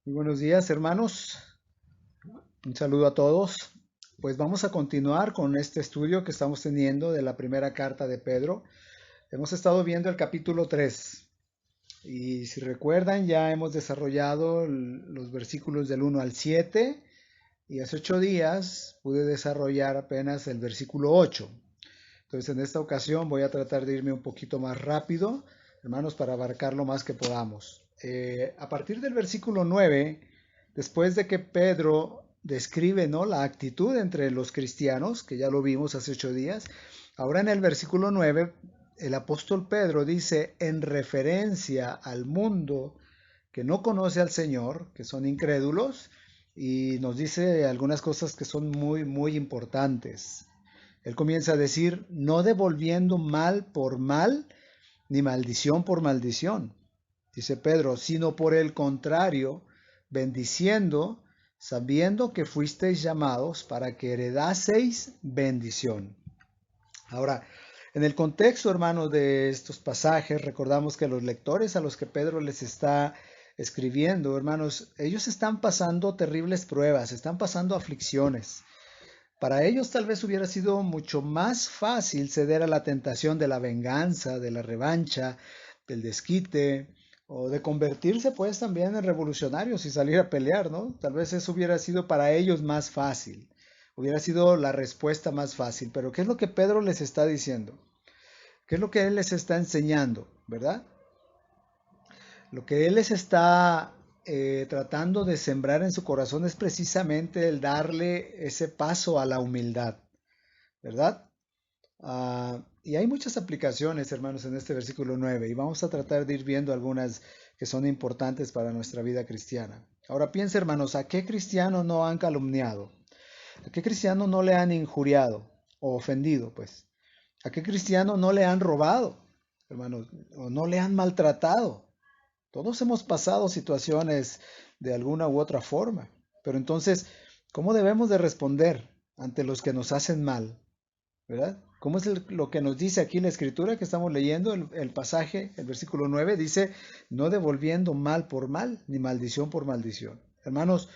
Muy buenos días, hermanos. Un saludo a todos. Pues vamos a continuar con este estudio que estamos teniendo de la primera carta de Pedro. Hemos estado viendo el capítulo 3 y si recuerdan ya hemos desarrollado los versículos del 1 al 7 y hace 8 días pude desarrollar apenas el versículo 8. Entonces en esta ocasión voy a tratar de irme un poquito más rápido, hermanos, para abarcar lo más que podamos. A partir del versículo 9, después de que Pedro describe, ¿no?, la actitud entre los cristianos, que ya lo vimos hace 8 días, ahora en el versículo 9, el apóstol Pedro dice, en referencia al mundo que no conoce al Señor, que son incrédulos, y nos dice algunas cosas que son muy, muy importantes. Él comienza a decir, no devolviendo mal por mal, ni maldición por maldición, dice Pedro, sino por el contrario, bendiciendo, sabiendo que fuisteis llamados para que heredaseis bendición. Ahora, en el contexto, hermanos, de estos pasajes, recordamos que los lectores a los que Pedro les está escribiendo, hermanos, ellos están pasando terribles pruebas, están pasando aflicciones. Para ellos tal vez hubiera sido mucho más fácil ceder a la tentación de la venganza, de la revancha, del desquite, o de convertirse pues también en revolucionarios y salir a pelear, ¿no? Tal vez eso hubiera sido para ellos más fácil, hubiera sido la respuesta más fácil. Pero ¿qué es lo que Pedro les está diciendo? ¿Qué es lo que él les está enseñando, verdad? Lo que él les está tratando de sembrar en su corazón es precisamente el darle ese paso a la humildad, ¿verdad? Y hay muchas aplicaciones, hermanos, en este versículo 9 y vamos a tratar de ir viendo algunas que son importantes para nuestra vida cristiana. Ahora piensa, hermanos, ¿a qué cristiano no han calumniado? ¿A qué cristiano no le han injuriado o ofendido, pues? ¿A qué cristiano no le han robado, hermanos, o no le han maltratado? Todos hemos pasado situaciones de alguna u otra forma, pero entonces, ¿cómo debemos de responder ante los que nos hacen mal? ¿Verdad? ¿Cómo es lo que nos dice aquí la escritura que estamos leyendo? El pasaje, el versículo 9 dice, no devolviendo mal por mal, ni maldición por maldición. Hermanos,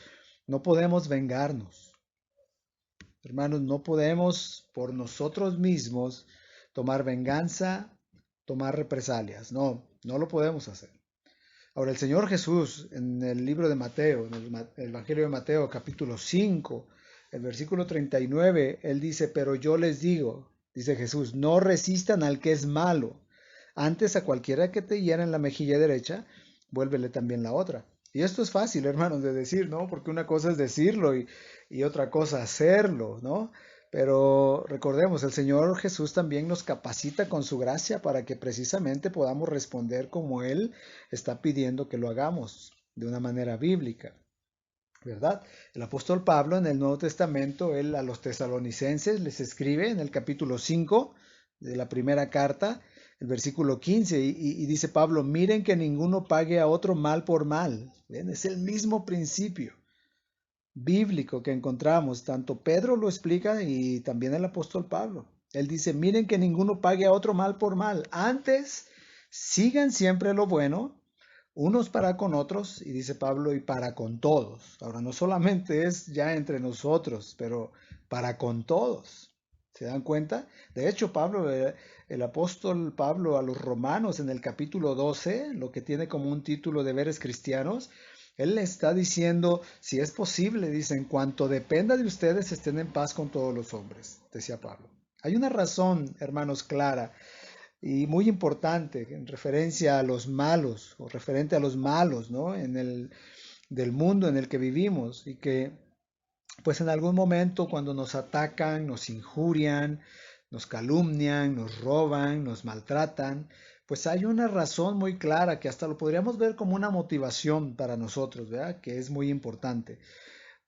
no podemos vengarnos. Hermanos, no podemos por nosotros mismos tomar venganza, tomar represalias. No, no lo podemos hacer. Ahora, el Señor Jesús en el libro de Mateo, en el Evangelio de Mateo, capítulo 5, el versículo 39, Él dice, pero yo les digo, dice Jesús, no resistan al que es malo. Antes a cualquiera que te hiera en la mejilla derecha, vuélvele también la otra. Y esto es fácil, hermanos, de decir, ¿no? Porque una cosa es decirlo y otra cosa hacerlo, ¿no? Pero recordemos, el Señor Jesús también nos capacita con su gracia para que precisamente podamos responder como Él está pidiendo que lo hagamos, de una manera bíblica, ¿verdad? El apóstol Pablo en el Nuevo Testamento, él a los tesalonicenses les escribe en el capítulo 5 de la primera carta, el versículo 15, y dice Pablo, miren que ninguno pague a otro mal por mal. ¿Ven? Es el mismo principio bíblico que encontramos. Tanto Pedro lo explica y también el apóstol Pablo. Él dice, miren que ninguno pague a otro mal por mal. Antes, sigan siempre lo bueno, unos para con otros, y dice Pablo, y para con todos. Ahora, no solamente es ya entre nosotros, pero para con todos. ¿Se dan cuenta? De hecho, Pablo, el apóstol Pablo a los romanos en el capítulo 12, lo que tiene como un título Deberes Cristianos, él le está diciendo, si es posible, dice, en cuanto dependa de ustedes, estén en paz con todos los hombres, decía Pablo. Hay una razón, hermanos, clara y muy importante en referencia a los malos o referente a los malos, ¿no? En el del mundo en el que vivimos y que pues en algún momento cuando nos atacan, nos injurian, nos calumnian, nos roban, nos maltratan, pues hay una razón muy clara que hasta lo podríamos ver como una motivación para nosotros, ¿verdad? Que es muy importante.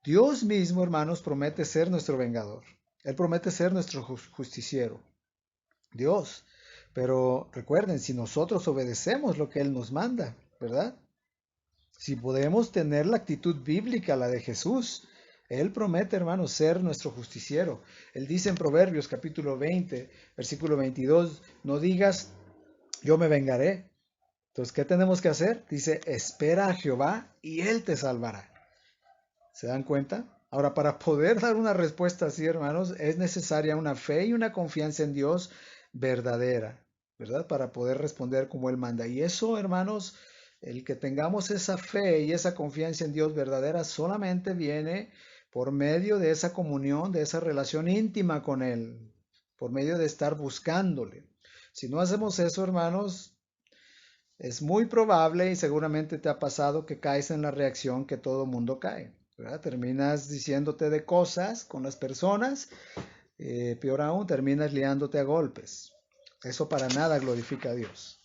Dios mismo, hermanos, promete ser nuestro vengador. Él promete ser nuestro justiciero. Dios. Pero recuerden, si nosotros obedecemos lo que Él nos manda, ¿verdad? Si podemos tener la actitud bíblica, la de Jesús, Él promete, hermanos, ser nuestro justiciero. Él dice en Proverbios capítulo 20, versículo 22, no digas, yo me vengaré, Entonces, ¿qué tenemos que hacer? Dice, espera a Jehová y Él te salvará. ¿Se dan cuenta? Ahora, para poder dar una respuesta así, hermanos, es necesaria una fe y una confianza en Dios verdadera, ¿verdad? Para poder responder como Él manda. Y eso, hermanos, el que tengamos esa fe y esa confianza en Dios verdadera solamente viene por medio de esa comunión, de esa relación íntima con Él, por medio de estar buscándole. Si no hacemos eso, hermanos, es muy probable y seguramente te ha pasado que caes en la reacción que todo mundo cae, ¿verdad? Terminas diciéndote de cosas con las personas, peor aún, terminas liándote a golpes. Eso para nada glorifica a Dios.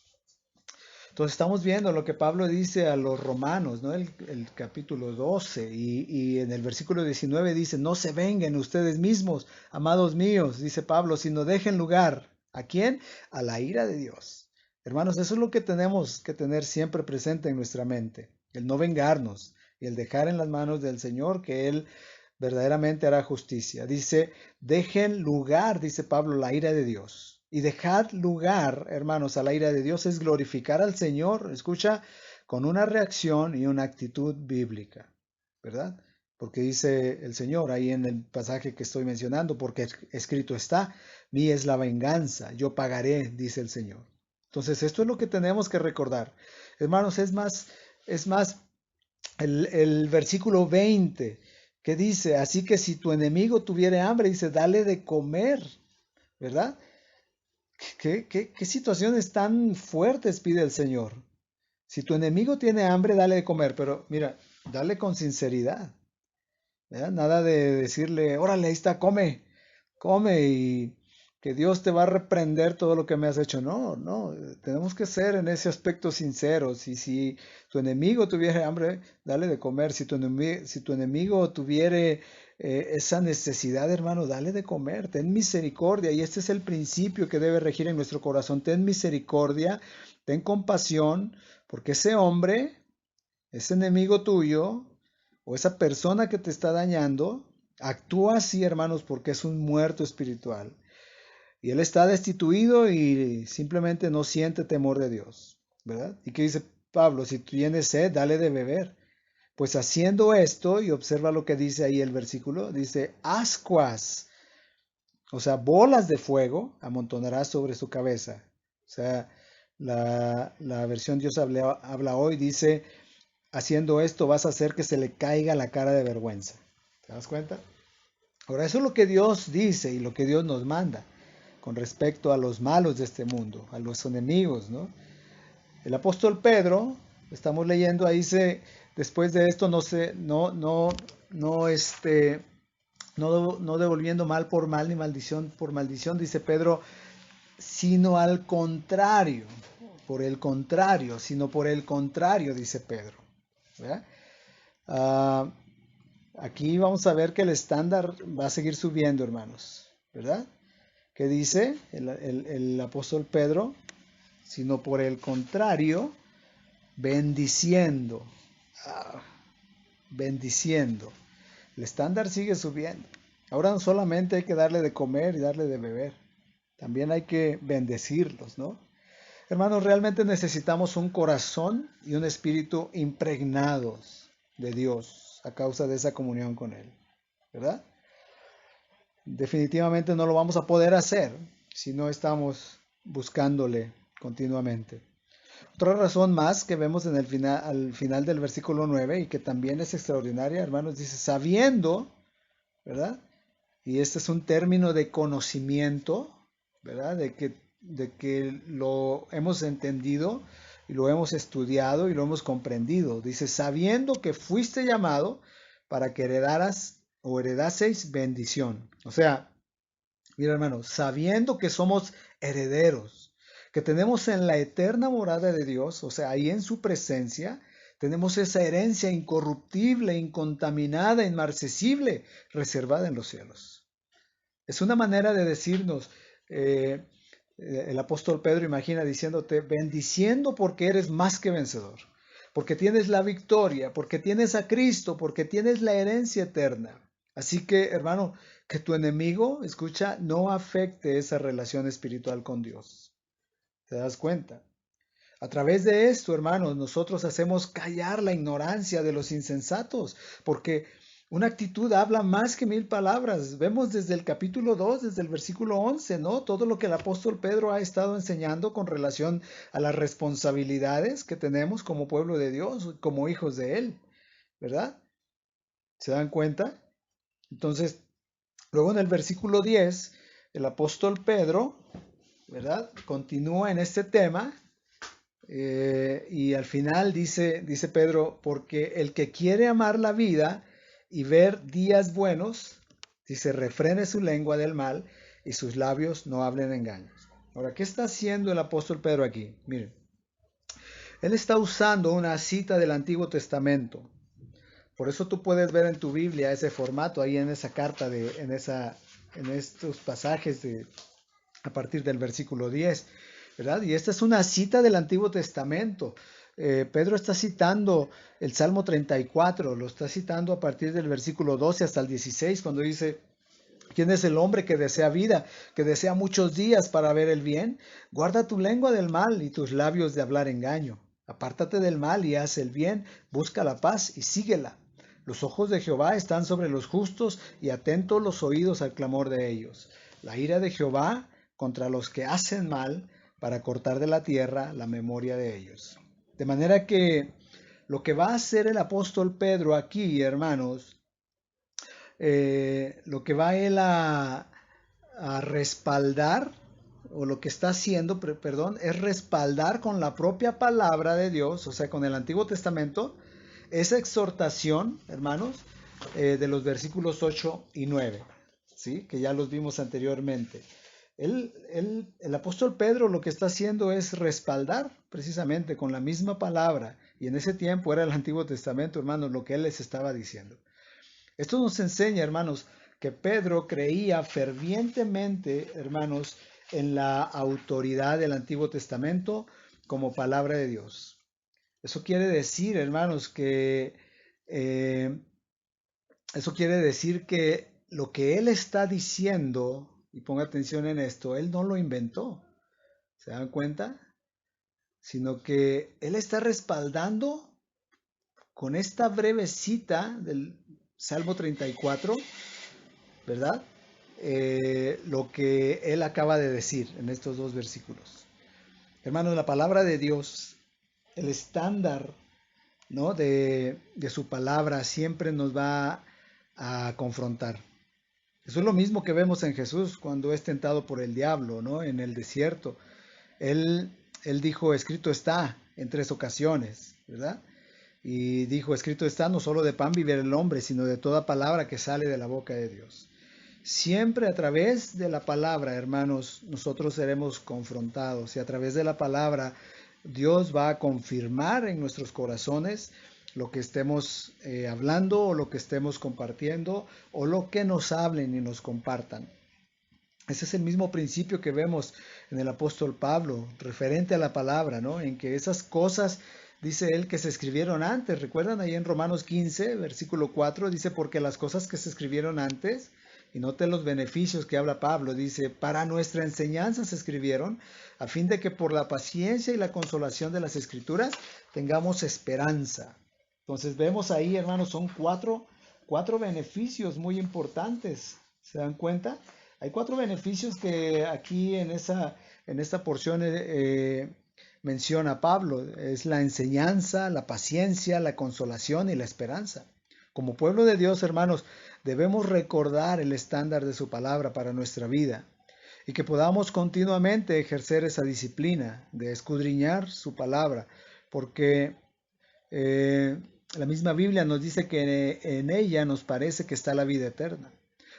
Entonces estamos viendo lo que Pablo dice a los romanos, ¿no? El capítulo 12 y en el versículo 19 dice, no se vengan ustedes mismos, amados míos, dice Pablo, sino dejen lugar. ¿A quién? A la ira de Dios. Hermanos, eso es lo que tenemos que tener siempre presente en nuestra mente, el no vengarnos y el dejar en las manos del Señor que Él verdaderamente hará justicia. Dice, dejen lugar, dice Pablo, la ira de Dios. Y dejar lugar, hermanos, a la ira de Dios es glorificar al Señor, escucha, con una reacción y una actitud bíblica, ¿verdad? Porque dice el Señor ahí en el pasaje que estoy mencionando, porque escrito está, mía es la venganza, yo pagaré, dice el Señor. Entonces, esto es lo que tenemos que recordar. Hermanos, es más, el versículo 20 que dice, así que si tu enemigo tuviere hambre, dice, dale de comer, ¿verdad? ¿Qué situaciones tan fuertes pide el Señor? Si tu enemigo tiene hambre, dale de comer, pero mira, dale con sinceridad, ¿verdad? Nada de decirle, órale, ahí está, come, come y que Dios te va a reprender todo lo que me has hecho. No, no, tenemos que ser en ese aspecto sinceros. Y si tu enemigo tuviera hambre, dale de comer. Si tu enemigo tuviere esa necesidad, hermano, dale de comer. Ten misericordia. Y este es el principio que debe regir en nuestro corazón. Ten misericordia, ten compasión, porque ese hombre, ese enemigo tuyo, o esa persona que te está dañando, actúa así, hermanos, porque es un muerto espiritual. Y él está destituido y simplemente no siente temor de Dios, ¿verdad? ¿Y qué dice Pablo? Si tienes sed, dale de beber. Pues haciendo esto, y observa lo que dice ahí el versículo, dice, ascuas, o sea, bolas de fuego amontonarás sobre su cabeza. O sea, la versión Dios habla hoy dice, haciendo esto vas a hacer que se le caiga la cara de vergüenza. ¿Te das cuenta? Ahora, eso es lo que Dios dice y lo que Dios nos manda con respecto a los malos de este mundo, a los enemigos, ¿no? El apóstol Pedro, estamos leyendo ahí, después de esto no devolviendo mal por mal ni maldición por maldición, dice Pedro, sino al contrario, por el contrario, sino por el contrario, dice Pedro. ¿Verdad? Aquí vamos a ver que el estándar va a seguir subiendo, hermanos, ¿verdad? ¿Qué dice el apóstol Pedro? Sino por el contrario, bendiciendo, ah, bendiciendo. El estándar sigue subiendo. Ahora no solamente hay que darle de comer y darle de beber, también hay que bendecirlos, ¿no? Hermanos, realmente necesitamos un corazón y un espíritu impregnados de Dios a causa de esa comunión con Él, ¿verdad? Definitivamente no lo vamos a poder hacer si no estamos buscándole continuamente. Otra razón más que vemos en al final del versículo 9 y que también es extraordinaria, hermanos, dice, sabiendo, ¿verdad? Y este es un término de conocimiento, ¿verdad? De que lo hemos entendido y lo hemos estudiado y lo hemos comprendido. Dice, sabiendo que fuiste llamado para que heredaras o heredaseis bendición. O sea, mira hermano, sabiendo que somos herederos, que tenemos en la eterna morada de Dios, o sea, ahí en su presencia, tenemos esa herencia incorruptible, incontaminada, inmarcesible, reservada en los cielos. Es una manera de decirnos, el apóstol Pedro imagina diciéndote, bendiciendo porque eres más que vencedor, porque tienes la victoria, porque tienes a Cristo, porque tienes la herencia eterna. Así que, hermano, que tu enemigo, escucha, no afecte esa relación espiritual con Dios. ¿Te das cuenta? A través de esto, hermanos, nosotros hacemos callar la ignorancia de los insensatos, porque una actitud habla más que 1000 palabras. Vemos desde el capítulo 2, desde el versículo 11, ¿no? Todo lo que el apóstol Pedro ha estado enseñando con relación a las responsabilidades que tenemos como pueblo de Dios, como hijos de Él, ¿verdad? ¿Se dan cuenta? Entonces, luego en el versículo 10, el apóstol Pedro, ¿verdad? Continúa en este tema y al final dice Pedro, porque el que quiere amar la vida y ver días buenos, dice, refrene su lengua del mal y sus labios no hablen engaños. Ahora, ¿qué está haciendo el apóstol Pedro aquí? Miren, él está usando una cita del Antiguo Testamento. Por eso tú puedes ver en tu Biblia ese formato ahí en esa carta, en estos pasajes a partir del versículo 10, ¿verdad? Y esta es una cita del Antiguo Testamento. Pedro está citando el Salmo 34, lo está citando a partir del versículo 12 hasta el 16, cuando dice, ¿quién es el hombre que desea vida, que desea muchos días para ver el bien? Guarda tu lengua del mal y tus labios de hablar engaño. Apártate del mal y haz el bien, busca la paz y síguela. Los ojos de Jehová están sobre los justos y atentos los oídos al clamor de ellos. La ira de Jehová contra los que hacen mal, para cortar de la tierra la memoria de ellos. De manera que lo que va a hacer el apóstol Pedro aquí, hermanos, lo que va él a respaldar, o lo que está haciendo, perdón, es respaldar con la propia palabra de Dios, o sea, con el Antiguo Testamento, esa exhortación, hermanos, de los versículos 8 y 9, ¿sí? Que ya los vimos anteriormente. El apóstol Pedro lo que está haciendo es respaldar precisamente con la misma palabra, y en ese tiempo era el Antiguo Testamento, hermanos, lo que él les estaba diciendo. Esto nos enseña, hermanos, que Pedro creía fervientemente, hermanos, en la autoridad del Antiguo Testamento como palabra de Dios. Eso quiere decir, hermanos, eh, eso quiere decir que lo que él está diciendo, y ponga atención en esto, él no lo inventó. ¿Se dan cuenta? Sino que él está respaldando con esta breve cita del Salmo 34, ¿verdad? Lo que él acaba de decir en estos dos versículos. Hermanos, la palabra de Dios, el estándar, ¿no? de su palabra siempre nos va a confrontar. Eso es lo mismo que vemos en Jesús cuando es tentado por el diablo, ¿no? En el desierto. Él dijo, escrito está, en 3 ocasiones, ¿verdad? Y dijo, escrito está, no solo de pan vivirá el hombre, sino de toda palabra que sale de la boca de Dios. Siempre a través de la palabra, hermanos, nosotros seremos confrontados y a través de la palabra Dios va a confirmar en nuestros corazones lo que estemos hablando o lo que estemos compartiendo o lo que nos hablen y nos compartan. Ese es el mismo principio que vemos en el apóstol Pablo, referente a la palabra, ¿no? En que esas cosas, dice él, que se escribieron antes. ¿Recuerdan ahí en Romanos 15, versículo 4? Dice, porque las cosas que se escribieron antes, y note los beneficios que habla Pablo, dice, para nuestra enseñanza se escribieron, a fin de que por la paciencia y la consolación de las escrituras tengamos esperanza. Entonces vemos ahí, hermanos, son cuatro beneficios muy importantes. ¿Se dan cuenta? Hay 4 beneficios que aquí en esta porción menciona Pablo. Es la enseñanza, la paciencia, la consolación y la esperanza. Como pueblo de Dios, hermanos, debemos recordar el estándar de su palabra para nuestra vida y que podamos continuamente ejercer esa disciplina de escudriñar su palabra, porque la misma Biblia nos dice que en ella nos parece que está la vida eterna.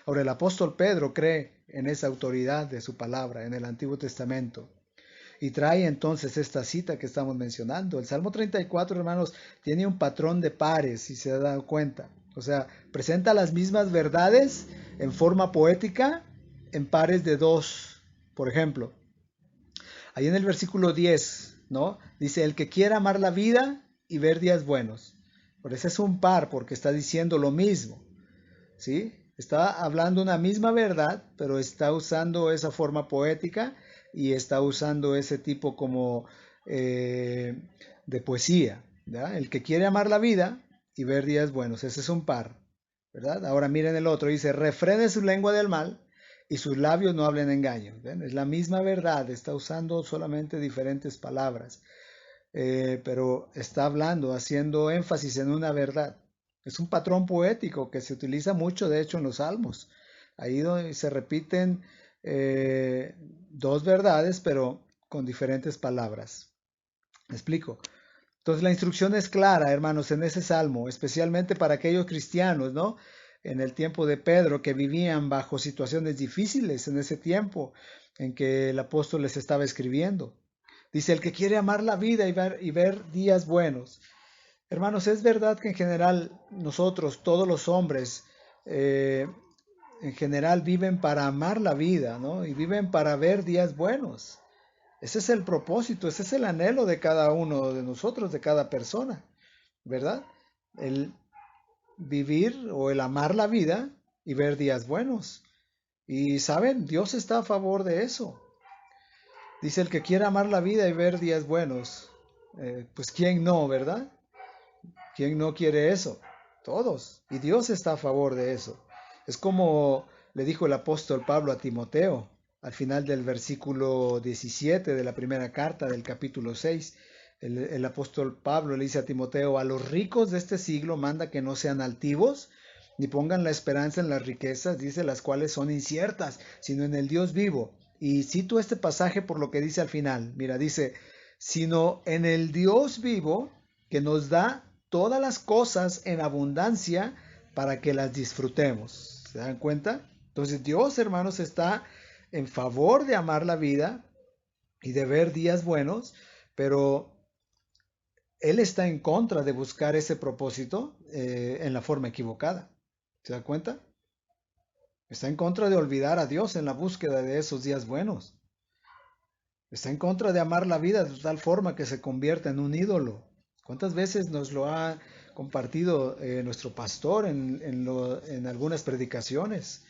Ahora, el apóstol Pedro cree en esa autoridad de su palabra en el Antiguo Testamento y trae entonces esta cita que estamos mencionando. El Salmo 34, hermanos, tiene un patrón de pares, si se ha dado cuenta. O sea, presenta las mismas verdades en forma poética en pares de 2. Por ejemplo, ahí en el versículo 10, ¿no? Dice, el que quiera amar la vida y ver días buenos. Por eso es un par, porque está diciendo lo mismo, ¿sí? Está hablando una misma verdad, pero está usando esa forma poética y está usando ese tipo como de poesía, ¿verdad? El que quiere amar la vida y ver días buenos, ese es un par, ¿verdad? Ahora miren el otro, dice, refrene su lengua del mal y sus labios no hablen engaño. ¿Ven? Es la misma verdad, está usando solamente diferentes palabras, pero está hablando, haciendo énfasis en una verdad. Es un patrón poético que se utiliza mucho, de hecho, en los salmos. Ahí donde se repiten dos verdades, pero con diferentes palabras. ¿Me explico? Entonces la instrucción es clara, hermanos, en ese salmo, especialmente para aquellos cristianos, ¿no? En el tiempo de Pedro, que vivían bajo situaciones difíciles en ese tiempo en que el apóstol les estaba escribiendo. Dice, el que quiere amar la vida y ver días buenos. Hermanos, es verdad que en general nosotros, todos los hombres, eh, en general viven para amar la vida, ¿no? Y viven para ver días buenos. Ese es el propósito, ese es el anhelo de cada uno de nosotros, de cada persona, ¿verdad? El vivir o el amar la vida y ver días buenos. Y saben, Dios está a favor de eso. Dice el que quiera amar la vida y ver días buenos. Pues ¿quién no, verdad? ¿Quién no quiere eso? Todos. Y Dios está a favor de eso. Es como le dijo el apóstol Pablo a Timoteo al final del versículo 17 de la primera carta del capítulo 6. El apóstol Pablo le dice a Timoteo, a los ricos de este siglo manda que no sean altivos, ni pongan la esperanza en las riquezas, dice, las cuales son inciertas, sino en el Dios vivo. Y cito este pasaje por lo que dice al final. Mira, dice, sino en el Dios vivo que nos da todas las cosas en abundancia para que las disfrutemos. ¿Se dan cuenta? Entonces Dios, hermanos, está en favor de amar la vida y de ver días buenos, pero Él está en contra de buscar ese propósito en la forma equivocada. ¿Se dan cuenta? Está en contra de olvidar a Dios en la búsqueda de esos días buenos. Está en contra de amar la vida de tal forma que se convierta en un ídolo. ¿Cuántas veces nos lo ha compartido nuestro pastor en algunas predicaciones?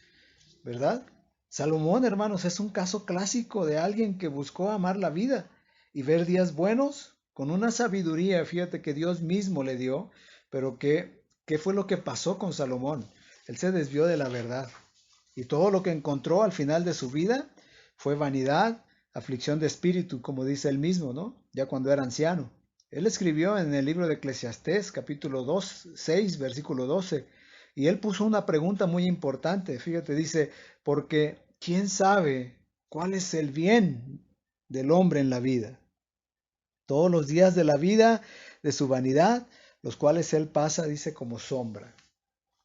¿Verdad? Salomón, hermanos, es un caso clásico de alguien que buscó amar la vida y ver días buenos con una sabiduría, fíjate que Dios mismo le dio, pero ¿qué fue lo que pasó con Salomón? Él se desvió de la verdad y todo lo que encontró al final de su vida fue vanidad, aflicción de espíritu, como dice él mismo, ¿no? Ya cuando era anciano. Él escribió en el libro de Eclesiastés, capítulo 2, 6, versículo 12, y él puso una pregunta muy importante, fíjate, dice, porque ¿quién sabe cuál es el bien del hombre en la vida? Todos los días de la vida, de su vanidad, los cuales él pasa, dice, como sombra.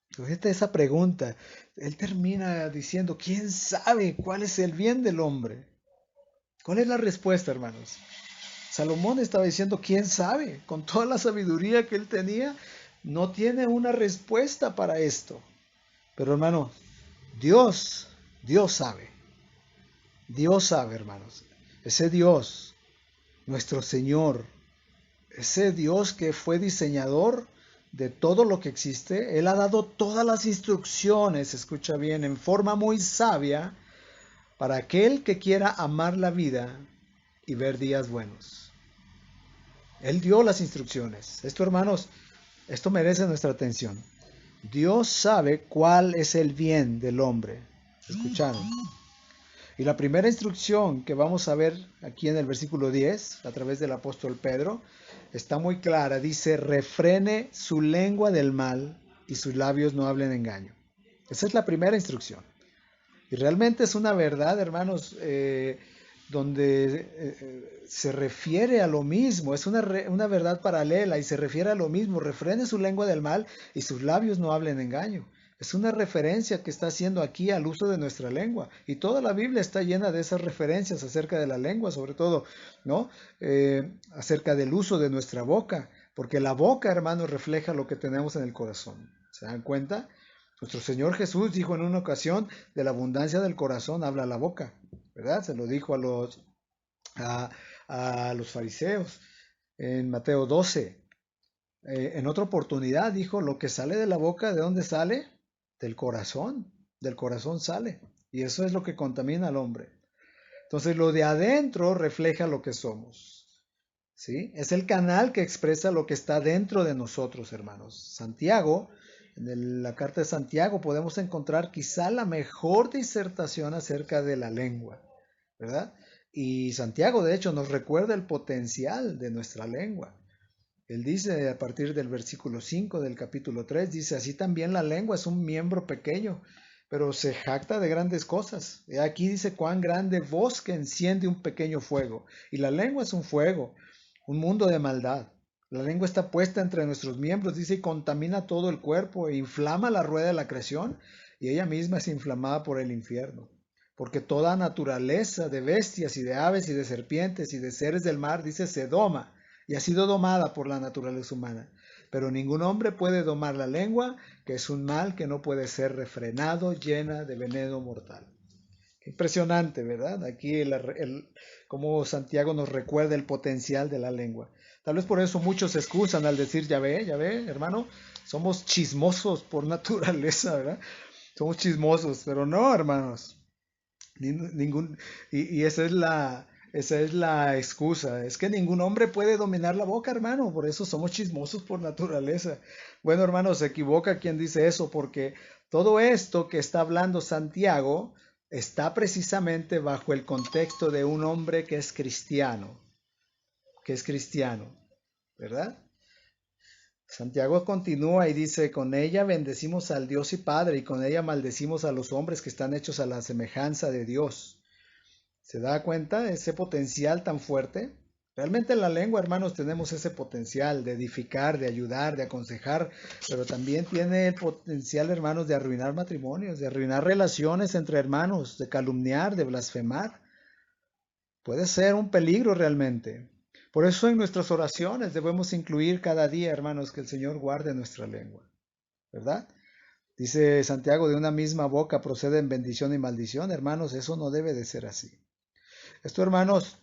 Entonces, esa pregunta, él termina diciendo, ¿quién sabe cuál es el bien del hombre? ¿Cuál es la respuesta, hermanos? Salomón estaba diciendo, ¿quién sabe? Con toda la sabiduría que él tenía, no tiene una respuesta para esto. Pero hermano, Dios, Dios sabe. Dios sabe, hermanos. Ese Dios, nuestro Señor, ese Dios que fue diseñador de todo lo que existe, Él ha dado todas las instrucciones, escucha bien, en forma muy sabia, para aquel que quiera amar la vida y ver días buenos. Él dio las instrucciones. Esto, hermanos, esto merece nuestra atención. Dios sabe cuál es el bien del hombre. ¿Escucharon? Y la primera instrucción que vamos a ver aquí en el versículo 10, a través del apóstol Pedro, está muy clara. Dice, refrene su lengua del mal y sus labios no hablen engaño. Esa es la primera instrucción. Y realmente es una verdad, hermanos, donde se refiere a lo mismo, es una verdad paralela y se refiere a lo mismo. Refrene su lengua del mal y sus labios no hablen engaño. Es una referencia que está haciendo aquí al uso de nuestra lengua. Y toda la Biblia está llena de esas referencias acerca de la lengua, sobre todo, ¿no? Acerca del uso de nuestra boca. Porque la boca, hermanos, refleja lo que tenemos en el corazón. ¿Se dan cuenta? Nuestro Señor Jesús dijo en una ocasión, de la abundancia del corazón habla la boca, ¿verdad? Se lo dijo a, a los fariseos en Mateo 12. En otra oportunidad dijo, lo que sale de la boca, ¿de dónde sale? Del corazón sale. Y eso es lo que contamina al hombre. Entonces lo de adentro refleja lo que somos. ¿sí? Es el canal que expresa lo que está dentro de nosotros, hermanos. Santiago, la carta de Santiago podemos encontrar quizá la mejor disertación acerca de la lengua, ¿verdad? Y Santiago, de hecho, nos recuerda el potencial de nuestra lengua. Él dice a partir del versículo 5 del capítulo 3, dice, así también la lengua es un miembro pequeño, pero se jacta de grandes cosas. Y aquí dice cuán grande voz que enciende un pequeño fuego. Y la lengua es un fuego, un mundo de maldad. La lengua está puesta entre nuestros miembros, dice, y contamina todo el cuerpo e inflama la rueda de la creación, y ella misma es inflamada por el infierno. Porque toda naturaleza de bestias y de aves y de serpientes y de seres del mar, dice, se doma y ha sido domada por la naturaleza humana. Pero ningún hombre puede domar la lengua, que es un mal que no puede ser refrenado, llena de veneno mortal. Qué impresionante, ¿verdad? Aquí cómo Santiago nos recuerda el potencial de la lengua. Tal vez por eso muchos se excusan al decir, ya ve, hermano, somos chismosos por naturaleza, ¿verdad? Somos chismosos, pero no, hermanos. Ningún, y esa es la excusa. Es que ningún hombre puede dominar la boca, hermano. Por eso somos chismosos por naturaleza. Bueno, hermano, se equivoca quien dice eso, porque todo esto que está hablando Santiago está precisamente bajo el contexto de un hombre que es cristiano, ¿verdad? Santiago continúa y dice, con ella bendecimos al Dios y Padre, y con ella maldecimos a los hombres que están hechos a la semejanza de Dios. ¿Se da cuenta ese potencial tan fuerte? Realmente en la lengua, hermanos, tenemos ese potencial de edificar, de ayudar, de aconsejar, pero también tiene el potencial, hermanos, de arruinar matrimonios, de arruinar relaciones entre hermanos, de calumniar, de blasfemar. Puede ser un peligro realmente. Por eso en nuestras oraciones debemos incluir cada día, hermanos, que el Señor guarde nuestra lengua, ¿verdad? Dice Santiago, de una misma boca proceden bendición y maldición. Hermanos, eso no debe de ser así. Esto, hermanos,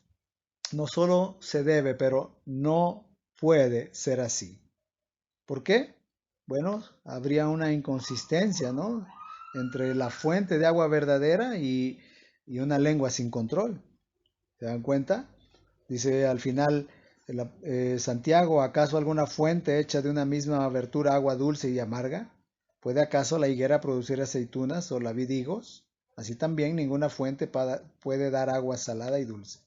no solo se debe, pero no puede ser así. ¿Por qué? Bueno, habría una inconsistencia, ¿no? Entre la fuente de agua verdadera y una lengua sin control. ¿Se dan cuenta? Dice al final Santiago, ¿acaso alguna fuente hecha de una misma abertura agua dulce y amarga? ¿Puede acaso la higuera producir aceitunas o la vid higos? Así también ninguna fuente puede dar agua salada y dulce.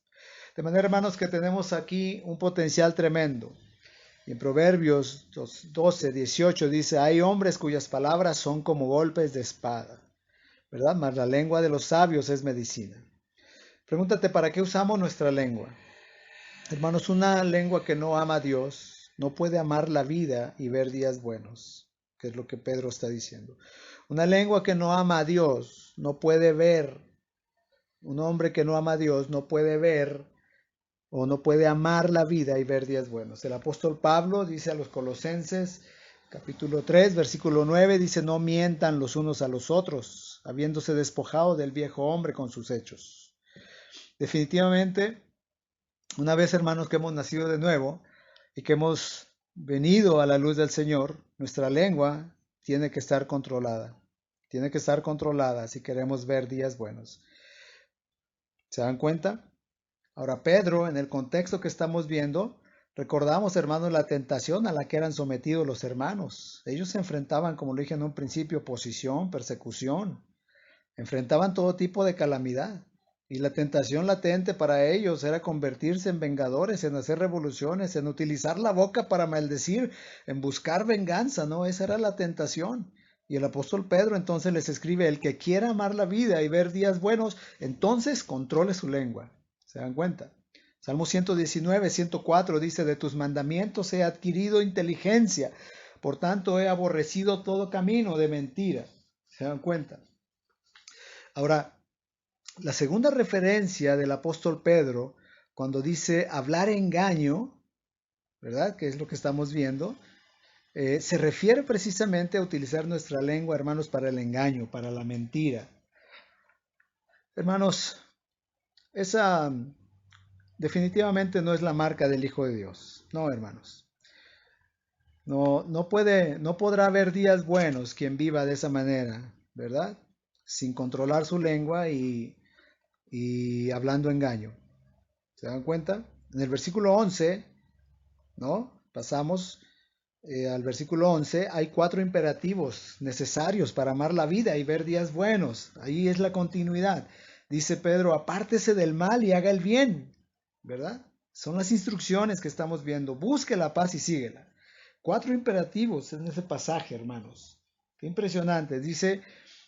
De manera, hermanos, que tenemos aquí un potencial tremendo. Y en Proverbios 12, 18 dice, hay hombres cuyas palabras son como golpes de espada, ¿verdad? Mas la lengua de los sabios es medicina. Pregúntate, ¿para qué usamos nuestra lengua? Hermanos, una lengua que no ama a Dios no puede amar la vida y ver días buenos, que es lo que Pedro está diciendo. Una lengua que no ama a Dios no puede ver, un hombre que no ama a Dios no puede ver o no puede amar la vida y ver días buenos. El apóstol Pablo dice a los Colosenses, capítulo 3, versículo 9, dice, no mientan los unos a los otros, habiéndose despojado del viejo hombre con sus hechos. Definitivamente, una vez, hermanos, que hemos nacido de nuevo y que hemos venido a la luz del Señor, nuestra lengua tiene que estar controlada. Tiene que estar controlada si queremos ver días buenos. ¿Se dan cuenta? Ahora, Pedro, en el contexto que estamos viendo, recordamos, hermanos, la tentación a la que eran sometidos los hermanos. Ellos se enfrentaban, como lo dije en un principio, oposición, persecución. Enfrentaban todo tipo de calamidad. Y la tentación latente para ellos era convertirse en vengadores, en hacer revoluciones, en utilizar la boca para maldecir, en buscar venganza, ¿no? Esa era la tentación. Y el apóstol Pedro entonces les escribe, el que quiera amar la vida y ver días buenos, entonces controle su lengua. ¿Se dan cuenta? Salmo 119, 104 dice, de tus mandamientos he adquirido inteligencia, por tanto he aborrecido todo camino de mentira. ¿Se dan cuenta? Ahora, la segunda referencia del apóstol Pedro, cuando dice hablar engaño, ¿verdad? Que es lo que estamos viendo, se refiere precisamente a utilizar nuestra lengua, hermanos, para el engaño, para la mentira. Hermanos, esa definitivamente no es la marca del Hijo de Dios. No, hermanos. No podrá haber días buenos quien viva de esa manera, ¿verdad? Sin controlar su lengua y hablando engaño. ¿Se dan cuenta? En el versículo 11 ¿no? Pasamos al versículo 11, hay 4 imperativos necesarios para amar la vida y ver días buenos. Ahí es la continuidad. Dice Pedro, apártese del mal y haga el bien, ¿verdad? Son las instrucciones que estamos viendo. Busque la paz y síguela. 4 imperativos en ese pasaje, hermanos. Qué impresionante. Dice,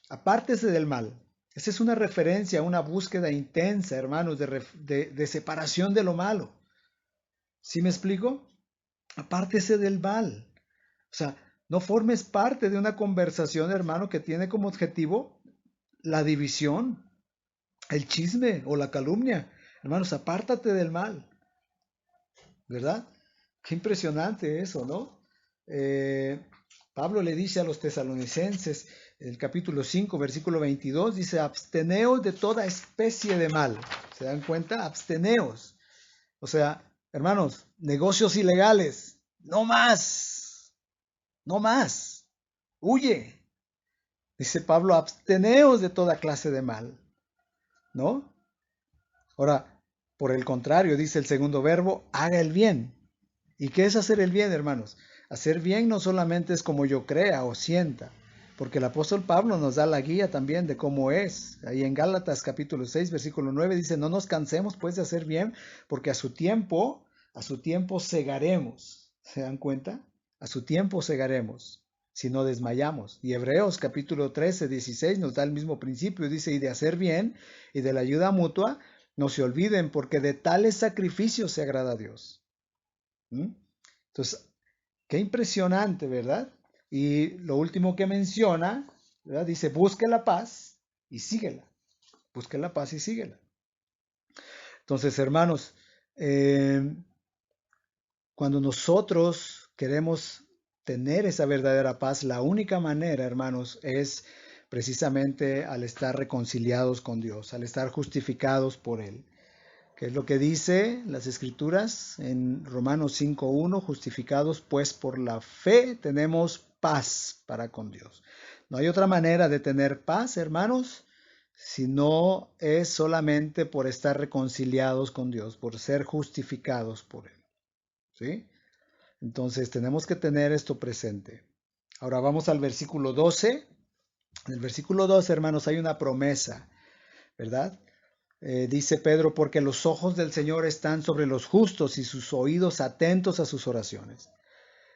apártese del mal. Esa es una referencia a una búsqueda intensa, hermanos, de separación de lo malo. ¿Sí me explico? Apártese del mal. O sea, no formes parte de una conversación, hermano, que tiene como objetivo la división, el chisme o la calumnia. Hermanos, apártate del mal, ¿verdad? Qué impresionante eso, ¿no? Pablo le dice a los tesalonicenses, en el capítulo 5, versículo 22, dice, absteneos de toda especie de mal. ¿Se dan cuenta? Absteneos. O sea, hermanos, negocios ilegales, no más, no más. Huye. Dice Pablo, absteneos de toda clase de mal, ¿no? Ahora, por el contrario, dice el segundo verbo, haga el bien. ¿Y qué es hacer el bien, hermanos? Hacer bien no solamente es como yo crea o sienta, porque el apóstol Pablo nos da la guía también de cómo es. Ahí en Gálatas capítulo 6, versículo 9 dice, no nos cansemos pues de hacer bien, porque a su tiempo segaremos. ¿Se dan cuenta? A su tiempo segaremos, si no desmayamos. Y Hebreos capítulo 13, 16 nos da el mismo principio, dice, y de hacer bien y de la ayuda mutua, no se olviden, porque de tales sacrificios se agrada a Dios. Entonces, qué impresionante, ¿verdad? Y lo último que menciona, ¿verdad? Dice, busque la paz y síguela. Busque la paz y síguela. Entonces, hermanos, cuando nosotros queremos tener esa verdadera paz, la única manera, hermanos, es precisamente al estar reconciliados con Dios, al estar justificados por Él. Que es lo que dice las Escrituras en Romanos 5:1, justificados pues por la fe tenemos paz para con Dios. No hay otra manera de tener paz, hermanos, si no es solamente por estar reconciliados con Dios, por ser justificados por Él. ¿Sí? Entonces tenemos que tener esto presente. Ahora vamos al versículo 12. En el versículo 12, hermanos, hay una promesa, ¿verdad? Dice Pedro, porque los ojos del Señor están sobre los justos y sus oídos atentos a sus oraciones.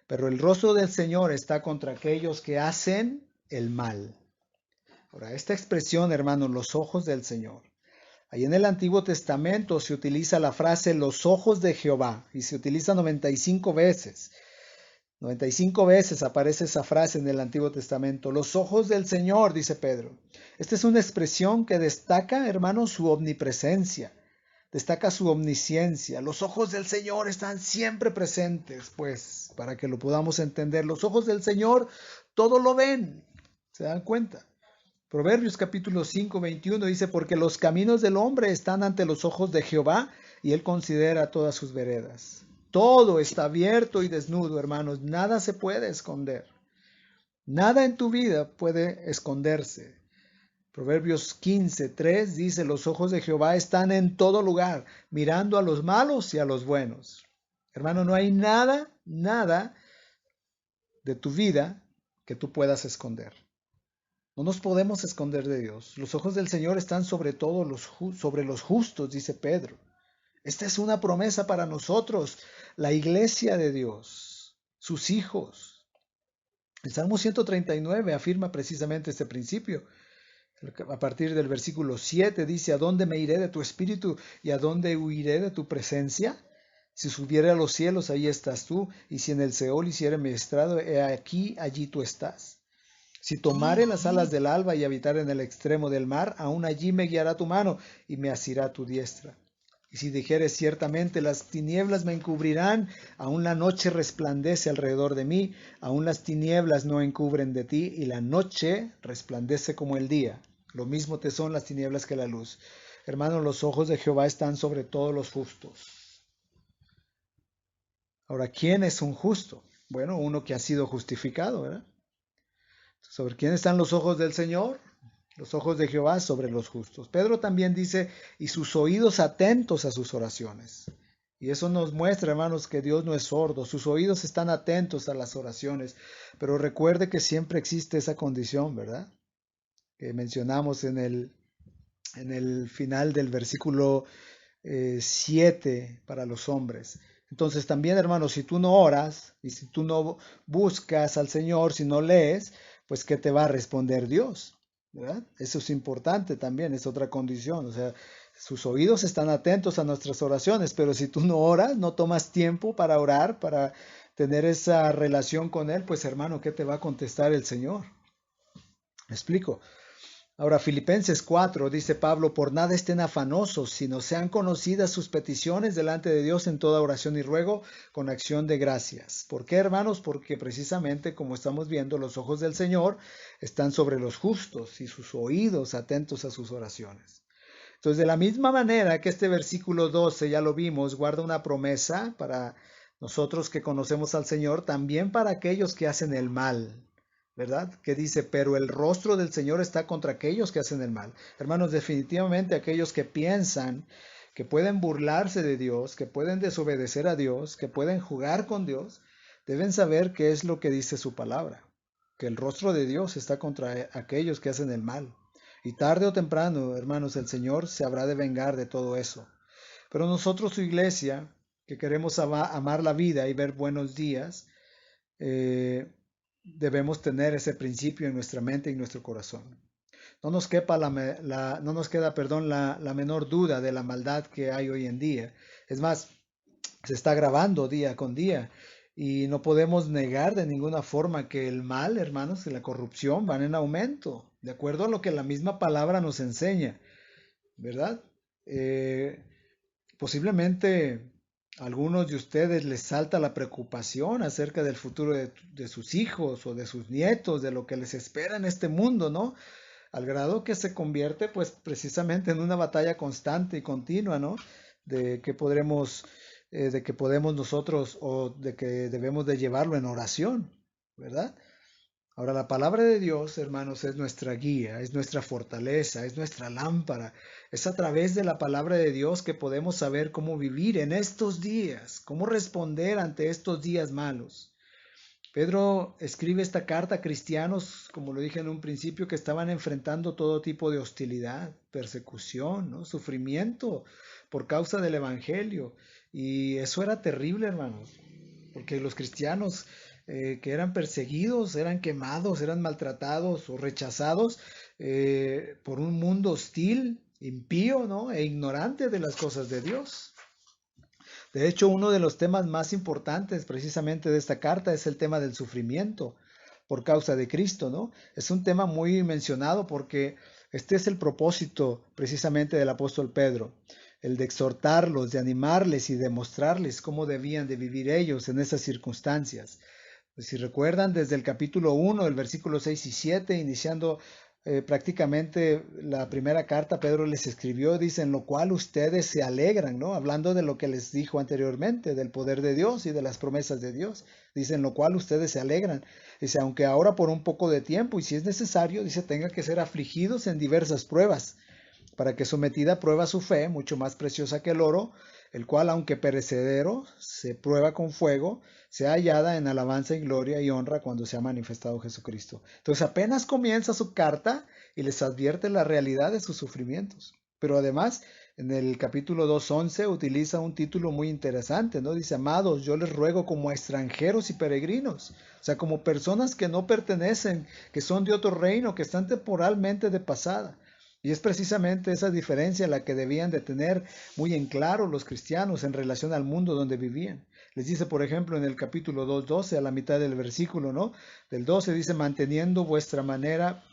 Pero el rostro del Señor está contra aquellos que hacen el mal. Ahora, esta expresión, hermanos, los ojos del Señor. Ahí en el Antiguo Testamento se utiliza la frase los ojos de Jehová y se utiliza 95 veces. 95 veces aparece esa frase en el Antiguo Testamento. Los ojos del Señor, dice Pedro. Esta es una expresión que destaca, hermanos, su omnipresencia. Destaca su omnisciencia. Los ojos del Señor están siempre presentes, pues, para que lo podamos entender. Los ojos del Señor todo lo ven. ¿Se dan cuenta? Proverbios capítulo 5, 21 dice, porque los caminos del hombre están ante los ojos de Jehová y él considera todas sus veredas. Todo está abierto y desnudo, hermanos. Nada se puede esconder. Nada en tu vida puede esconderse. Proverbios 15:3 dice, los ojos de Jehová están en todo lugar, mirando a los malos y a los buenos. Hermano, no hay nada de tu vida que tú puedas esconder. No nos podemos esconder de Dios. Los ojos del Señor están sobre sobre los justos, dice Pedro. Esta es una promesa para nosotros, la iglesia de Dios, sus hijos. El Salmo 139 afirma precisamente este principio. A partir del versículo 7 dice, ¿a dónde me iré de tu espíritu y a dónde huiré de tu presencia? Si subiere a los cielos, ahí estás tú, y si en el Seol hiciere mi estrado, he aquí, allí tú estás. Si tomare las alas del alba y habitar en el extremo del mar, aún allí me guiará tu mano y me asirá tu diestra. Y si dijeres ciertamente las tinieblas me encubrirán, aún la noche resplandece alrededor de mí, aún las tinieblas no encubren de ti, y la noche resplandece como el día. Lo mismo te son las tinieblas que la luz. Hermanos, los ojos de Jehová están sobre todos los justos. Ahora, ¿quién es un justo? Bueno, uno que ha sido justificado, ¿verdad? ¿Sobre quién están los ojos del Señor? Los ojos de Jehová sobre los justos. Pedro también dice, y sus oídos atentos a sus oraciones. Y eso nos muestra, hermanos, que Dios no es sordo. Sus oídos están atentos a las oraciones. Pero recuerde que siempre existe esa condición, ¿verdad? Que mencionamos en el final del versículo 7 para los hombres. Entonces también, hermanos, si tú no oras y si tú no buscas al Señor, si no lees, pues ¿qué te va a responder Dios? ¿Verdad? Eso es importante también, es otra condición. O sea, sus oídos están atentos a nuestras oraciones, pero si tú no oras, no tomas tiempo para orar, para tener esa relación con Él, pues hermano, ¿qué te va a contestar el Señor? ¿Me explico? Ahora, Filipenses 4, dice Pablo, por nada estén afanosos, sino sean conocidas sus peticiones delante de Dios en toda oración y ruego con acción de gracias. ¿Por qué, hermanos? Porque precisamente, como estamos viendo, los ojos del Señor están sobre los justos y sus oídos atentos a sus oraciones. Entonces, de la misma manera que este versículo 12, ya lo vimos, guarda una promesa para nosotros que conocemos al Señor, también para aquellos que hacen el mal. ¿Verdad? Que dice, pero el rostro del Señor está contra aquellos que hacen el mal. Hermanos, definitivamente aquellos que piensan que pueden burlarse de Dios, que pueden desobedecer a Dios, que pueden jugar con Dios, deben saber qué es lo que dice su palabra, que el rostro de Dios está contra aquellos que hacen el mal. Y tarde o temprano, hermanos, el Señor se habrá de vengar de todo eso. Pero nosotros, su iglesia, que queremos amar la vida y ver buenos días, debemos tener ese principio en nuestra mente y en nuestro corazón. No nos no nos queda, perdón, la menor duda de la maldad que hay hoy en día. Es más, se está agravando día con día y no podemos negar de ninguna forma que el mal, hermanos, y la corrupción van en aumento, de acuerdo a lo que la misma palabra nos enseña, ¿verdad? Eh, Posiblemente a algunos de ustedes les salta la preocupación acerca del futuro de sus hijos o de sus nietos, de lo que les espera en este mundo, ¿no? Al grado que se convierte pues precisamente en una batalla constante y continua, ¿no? De que podremos, de que podemos nosotros o de que debemos de llevarlo en oración, ¿verdad? Ahora, la palabra de Dios, hermanos, es nuestra guía, es nuestra fortaleza, es nuestra lámpara. Es a través de la palabra de Dios que podemos saber cómo vivir en estos días, cómo responder ante estos días malos. Pedro escribe esta carta a cristianos, como lo dije en un principio, que estaban enfrentando todo tipo de hostilidad, persecución, ¿no? Sufrimiento por causa del Evangelio. Y eso era terrible, hermanos, porque los cristianos que eran perseguidos, eran quemados, eran maltratados o rechazados por un mundo hostil, impío, ¿no? E ignorante de las cosas de Dios. De hecho, uno de los temas más importantes precisamente de esta carta es el tema del sufrimiento por causa de Cristo, ¿no? Es un tema muy mencionado porque este es el propósito precisamente del apóstol Pedro, el de exhortarlos, de animarles y demostrarles cómo debían de vivir ellos en esas circunstancias. Pues si recuerdan, desde el capítulo 1, el versículo 6 y 7, iniciando prácticamente la primera carta, Pedro les escribió, dice, en lo cual ustedes se alegran, ¿no? Hablando de lo que les dijo anteriormente, del poder de Dios y de las promesas de Dios. Dice, en lo cual ustedes se alegran. Dice, aunque ahora por un poco de tiempo, y si es necesario, dice, tengan que ser afligidos en diversas pruebas, para que sometida a prueba su fe, mucho más preciosa que el oro, el cual, aunque perecedero, se prueba con fuego, sea hallada en alabanza y gloria y honra cuando se ha manifestado Jesucristo. Entonces apenas comienza su carta y les advierte la realidad de sus sufrimientos. Pero además, en el capítulo 2:11 utiliza un título muy interesante, ¿no? Dice, amados, yo les ruego como a extranjeros y peregrinos, o sea, como personas que no pertenecen, que son de otro reino, que están temporalmente de pasada. Y es precisamente esa diferencia la que debían de tener muy en claro los cristianos en relación al mundo donde vivían. Les dice, por ejemplo, en el capítulo 2:12, a la mitad del versículo, ¿no? Del 12 dice, manteniendo vuestra manera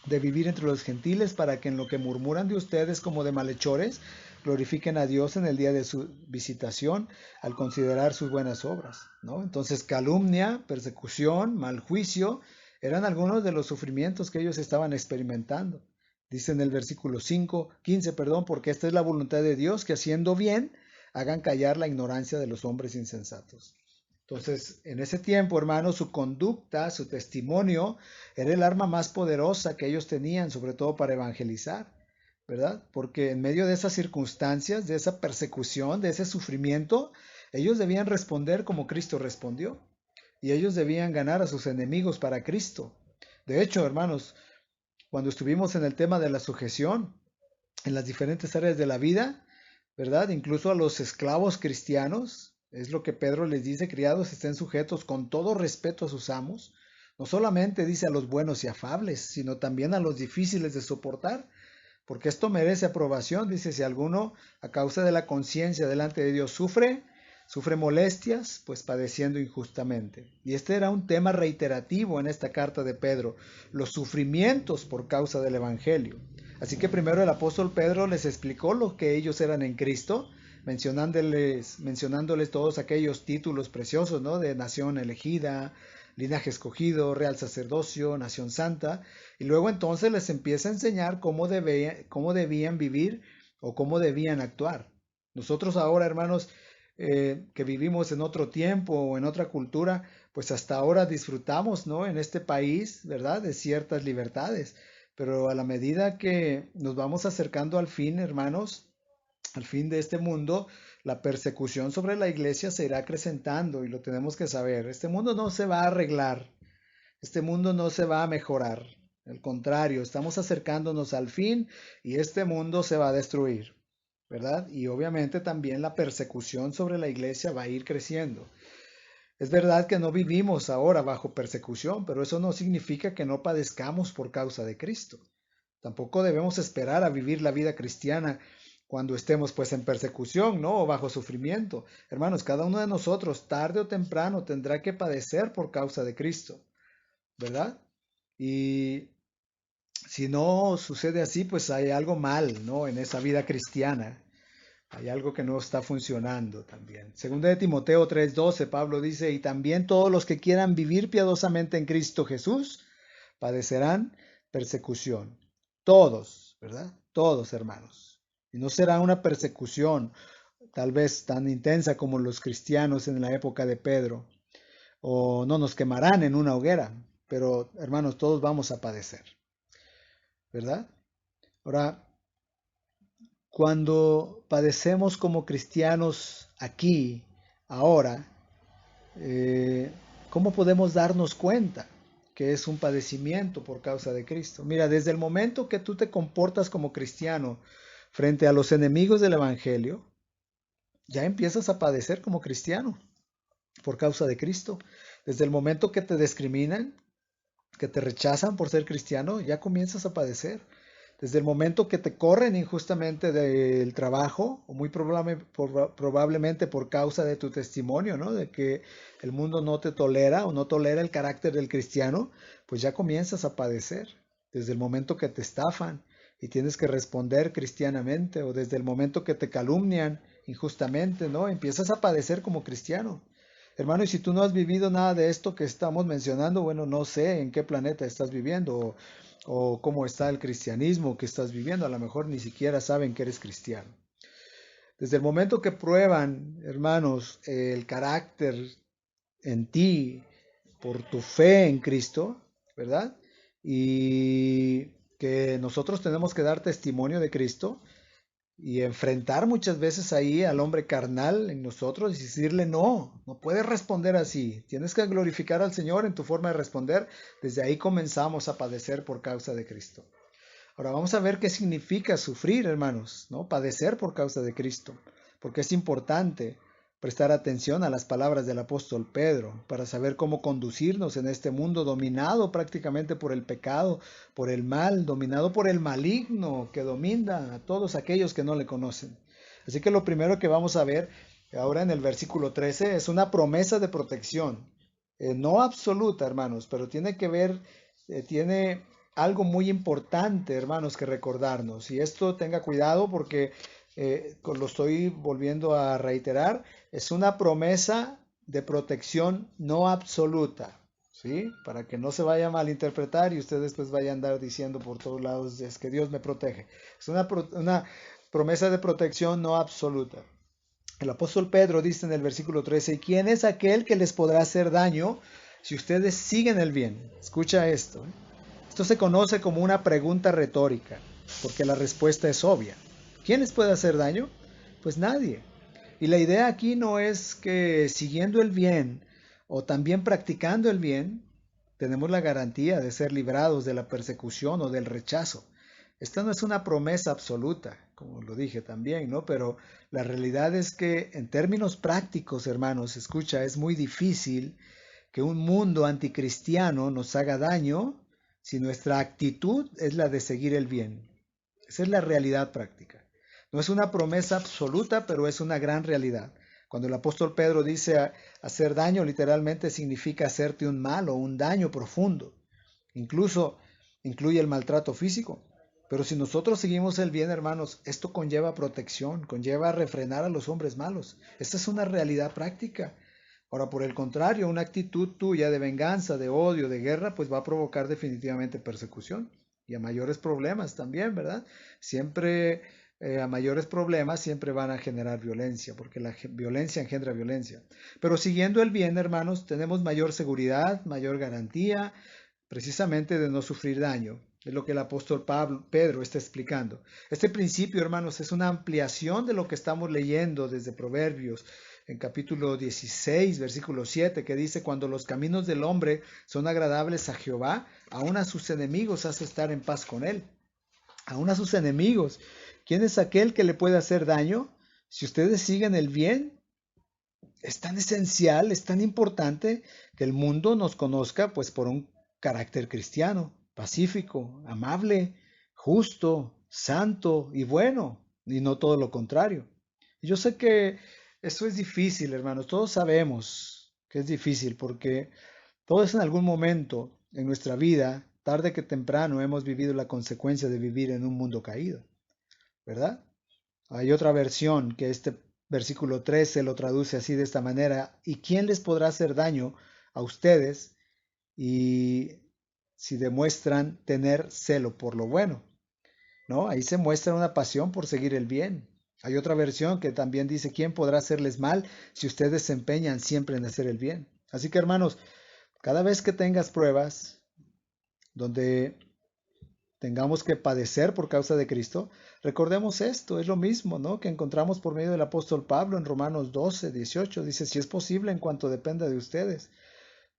de vivir entre los gentiles para que en lo que murmuran de ustedes como de malhechores, glorifiquen a Dios en el día de su visitación al considerar sus buenas obras, ¿no? Entonces, calumnia, persecución, mal juicio, eran algunos de los sufrimientos que ellos estaban experimentando. Dice en el versículo 15, perdón, porque esta es la voluntad de Dios, que haciendo bien hagan callar la ignorancia de los hombres insensatos. Entonces, en ese tiempo, hermanos, su conducta, su testimonio, era el arma más poderosa que ellos tenían, sobre todo para evangelizar. ¿verdad? Porque en medio de esas circunstancias, de esa persecución, de ese sufrimiento, ellos debían responder como Cristo respondió. Y ellos debían ganar a sus enemigos para Cristo. De hecho, hermanos, cuando estuvimos en el tema de la sujeción en las diferentes áreas de la vida, ¿verdad? Incluso a los esclavos cristianos, es lo que Pedro les dice, criados estén sujetos con todo respeto a sus amos. No solamente dice a los buenos y afables, sino también a los difíciles de soportar, porque esto merece aprobación. Dice, si alguno a causa de la conciencia delante de Dios sufre molestias, pues padeciendo injustamente. Y este era un tema reiterativo en esta carta de Pedro, los sufrimientos por causa del Evangelio. Así que primero el apóstol Pedro les explicó lo que ellos eran en Cristo, mencionándoles todos aquellos títulos preciosos, ¿no? De nación elegida, linaje escogido, real sacerdocio, nación santa, y luego entonces les empieza a enseñar cómo debían vivir o cómo debían actuar. Nosotros ahora, hermanos, que vivimos en otro tiempo o en otra cultura, pues hasta ahora disfrutamos, ¿no? En este país, ¿verdad? De ciertas libertades. Pero a la medida que nos vamos acercando al fin, hermanos, al fin de este mundo, la persecución sobre la iglesia se irá acrecentando y lo tenemos que saber. Este mundo no se va a arreglar, este mundo no se va a mejorar. Al contrario, estamos acercándonos al fin y este mundo se va a destruir, ¿verdad? Y obviamente también la persecución sobre la iglesia va a ir creciendo. Es verdad que no vivimos ahora bajo persecución, pero eso no significa que no padezcamos por causa de Cristo. Tampoco debemos esperar a vivir la vida cristiana cuando estemos pues en persecución, ¿no? O bajo sufrimiento. Hermanos, cada uno de nosotros tarde o temprano tendrá que padecer por causa de Cristo, ¿verdad? Y si no sucede así, pues hay algo mal, ¿no? En esa vida cristiana. Hay algo que no está funcionando también. Segunda de Timoteo 3:12, Pablo dice, y también todos los que quieran vivir piadosamente en Cristo Jesús padecerán persecución. Todos, ¿verdad? Todos, hermanos. Y no será una persecución tal vez tan intensa como los cristianos en la época de Pedro, o no nos quemarán en una hoguera, pero hermanos, todos vamos a padecer, ¿verdad? Ahora, cuando padecemos como cristianos aquí, ahora, eh, ¿cómo podemos darnos cuenta que es un padecimiento por causa de Cristo? Mira, desde el momento que tú te comportas como cristiano frente a los enemigos del Evangelio, ya empiezas a padecer como cristiano por causa de Cristo. Desde el momento que te discriminan, que te rechazan por ser cristiano, ya comienzas a padecer. Desde el momento que te corren injustamente del trabajo, o muy probablemente por causa de tu testimonio, ¿no? De que el mundo no te tolera o no tolera el carácter del cristiano, pues ya comienzas a padecer. Desde el momento que te estafan y tienes que responder cristianamente, o desde el momento que te calumnian injustamente, ¿no? Empiezas a padecer como cristiano. Hermano, y si tú no has vivido nada de esto que estamos mencionando, bueno, no sé en qué planeta estás viviendo o cómo está el cristianismo que estás viviendo. A lo mejor ni siquiera saben que eres cristiano. Desde el momento que prueban, hermanos, el carácter en ti por tu fe en Cristo, ¿verdad? Y que nosotros tenemos que dar testimonio de Cristo, y enfrentar muchas veces ahí al hombre carnal en nosotros y decirle, no, no puedes responder así, tienes que glorificar al Señor en tu forma de responder. Desde ahí comenzamos a padecer por causa de Cristo. Ahora vamos a ver qué significa sufrir, hermanos, ¿no? Padecer por causa de Cristo, porque es importante prestar atención a las palabras del apóstol Pedro para saber cómo conducirnos en este mundo dominado prácticamente por el pecado, por el mal, dominado por el maligno que domina a todos aquellos que no le conocen. Así que lo primero que vamos a ver ahora en el versículo 13 es una promesa de protección, no absoluta, hermanos, pero tiene que ver, tiene algo muy importante, hermanos, que recordarnos. Y esto tenga cuidado porque lo estoy volviendo a reiterar, es una promesa de protección no absoluta, ¿sí? Para que no se vaya a malinterpretar y ustedes después vayan a andar diciendo por todos lados, es que Dios me protege. Es una promesa de protección no absoluta. El apóstol Pedro dice en el versículo 13, ¿y quién es aquel que les podrá hacer daño si ustedes siguen el bien? Escucha esto. Esto se conoce como una pregunta retórica. porque la respuesta es obvia. ¿Quién les puede hacer daño? Pues nadie. Y la idea aquí no es que siguiendo el bien o también practicando el bien, tenemos la garantía de ser librados de la persecución o del rechazo. Esta no es una promesa absoluta, como lo dije también, ¿no? Pero la realidad es que en términos prácticos, hermanos, escucha, es muy difícil que un mundo anticristiano nos haga daño si nuestra actitud es la de seguir el bien. Esa es la realidad práctica. No es una promesa absoluta, pero es una gran realidad. Cuando el apóstol Pedro dice hacer daño, literalmente significa hacerte un mal o un daño profundo. Incluso incluye el maltrato físico. Pero si nosotros seguimos el bien, hermanos, esto conlleva protección, conlleva refrenar a los hombres malos. Esta es una realidad práctica. Ahora, por el contrario, una actitud tuya de venganza, de odio, de guerra, pues va a provocar definitivamente persecución y a mayores problemas también, ¿verdad? Siempre a mayores problemas siempre van a generar violencia, porque la violencia engendra violencia. Pero siguiendo el bien, hermanos, tenemos mayor seguridad, mayor garantía, precisamente de no sufrir daño. Es lo que el apóstol Pedro está explicando. Este principio, hermanos, es una ampliación de lo que estamos leyendo desde Proverbios, en capítulo 16, versículo 7, que dice, cuando los caminos del hombre son agradables a Jehová, aún a sus enemigos hace estar en paz con él. Aún a sus enemigos. ¿Quién es aquel que le puede hacer daño? Si ustedes siguen el bien, es tan esencial, es tan importante que el mundo nos conozca pues por un carácter cristiano, pacífico, amable, justo, santo y bueno, y no todo lo contrario. Y yo sé que eso es difícil, hermanos, todos sabemos que es difícil porque todos en algún momento en nuestra vida, tarde que temprano, hemos vivido la consecuencia de vivir en un mundo caído, ¿verdad? Hay otra versión que este versículo 13 lo traduce así de esta manera, ¿y quién les podrá hacer daño a ustedes y si demuestran tener celo por lo bueno? ¿No? Ahí se muestra una pasión por seguir el bien. Hay otra versión que también dice, ¿quién podrá hacerles mal si ustedes se empeñan siempre en hacer el bien? Así que hermanos, cada vez que tengas pruebas donde tengamos que padecer por causa de Cristo, recordemos esto, es lo mismo, ¿no? Que encontramos por medio del apóstol Pablo en Romanos 12, 18, dice, si es posible en cuanto dependa de ustedes.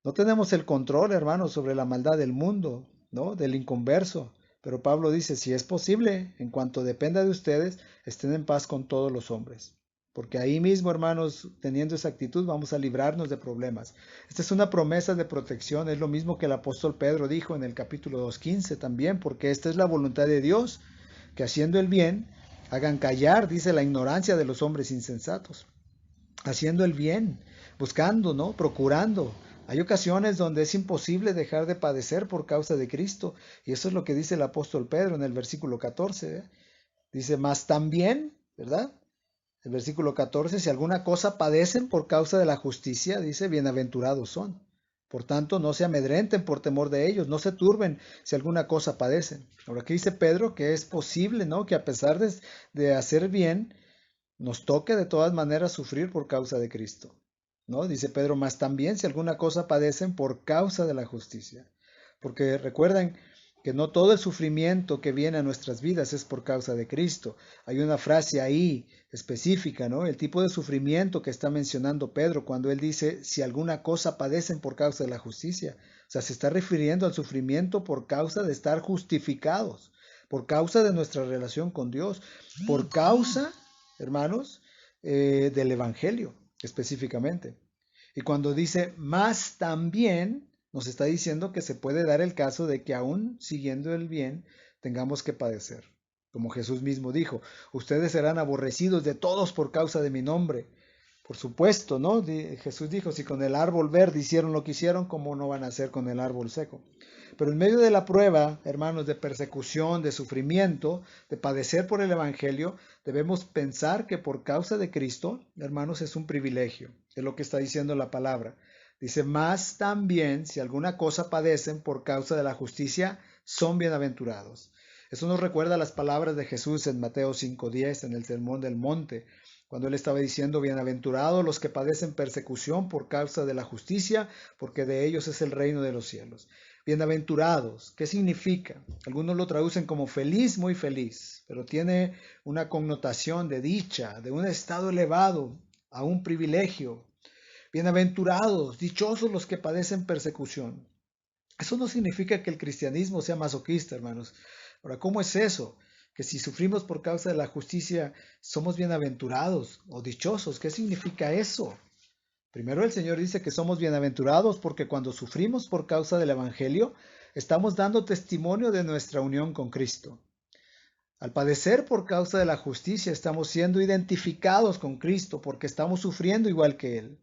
No tenemos el control, hermanos, sobre la maldad del mundo, ¿no? Del inconverso. Pero Pablo dice, si es posible, en cuanto dependa de ustedes, estén en paz con todos los hombres. Porque ahí mismo, hermanos, teniendo esa actitud, vamos a librarnos de problemas. Esta es una promesa de protección, es lo mismo que el apóstol Pedro dijo en el capítulo 2:15 también, porque esta es la voluntad de Dios, que haciendo el bien, hagan callar, dice, la ignorancia de los hombres insensatos. Haciendo el bien, buscando, ¿no? Procurando. Hay ocasiones donde es imposible dejar de padecer por causa de Cristo, y eso es lo que dice el apóstol Pedro en el versículo 14. Dice, más también, ¿verdad? El versículo 14, si alguna cosa padecen por causa de la justicia, dice, bienaventurados son. Por tanto, no se amedrenten por temor de ellos, no se turben si alguna cosa padecen. Ahora aquí dice Pedro que es posible, ¿no? Que a pesar de hacer bien, nos toque de todas maneras sufrir por causa de Cristo, ¿no? Dice Pedro, más también si alguna cosa padecen por causa de la justicia. Porque recuerden que no todo el sufrimiento que viene a nuestras vidas es por causa de Cristo. Hay una frase ahí específica, ¿no? El tipo de sufrimiento que está mencionando Pedro cuando él dice, si alguna cosa padecen por causa de la justicia. O sea, se está refiriendo al sufrimiento por causa de estar justificados, por causa de nuestra relación con Dios, por causa, hermanos, del Evangelio específicamente. Y cuando dice más también, nos está diciendo que se puede dar el caso de que aún siguiendo el bien tengamos que padecer. Como Jesús mismo dijo, ustedes serán aborrecidos de todos por causa de mi nombre. Por supuesto, ¿no? Jesús dijo, si con el árbol verde hicieron lo que hicieron, ¿cómo no van a hacer con el árbol seco? Pero en medio de la prueba, hermanos, de persecución, de sufrimiento, de padecer por el Evangelio, debemos pensar que por causa de Cristo, hermanos, es un privilegio. Es lo que está diciendo la palabra. Dice, más también, si alguna cosa padecen por causa de la justicia, son bienaventurados. Eso nos recuerda las palabras de Jesús en Mateo 5:10, en el Sermón del Monte, cuando él estaba diciendo, bienaventurados los que padecen persecución por causa de la justicia, porque de ellos es el reino de los cielos. Bienaventurados, ¿qué significa? Algunos lo traducen como feliz, muy feliz, pero tiene una connotación de dicha, de un estado elevado a un privilegio. Bienaventurados, dichosos los que padecen persecución. Eso no significa que el cristianismo sea masoquista, hermanos. Ahora, ¿cómo es eso? Que si sufrimos por causa de la justicia, somos bienaventurados o dichosos. ¿Qué significa eso? Primero el Señor dice que somos bienaventurados porque cuando sufrimos por causa del Evangelio, estamos dando testimonio de nuestra unión con Cristo. Al padecer por causa de la justicia, estamos siendo identificados con Cristo porque estamos sufriendo igual que Él.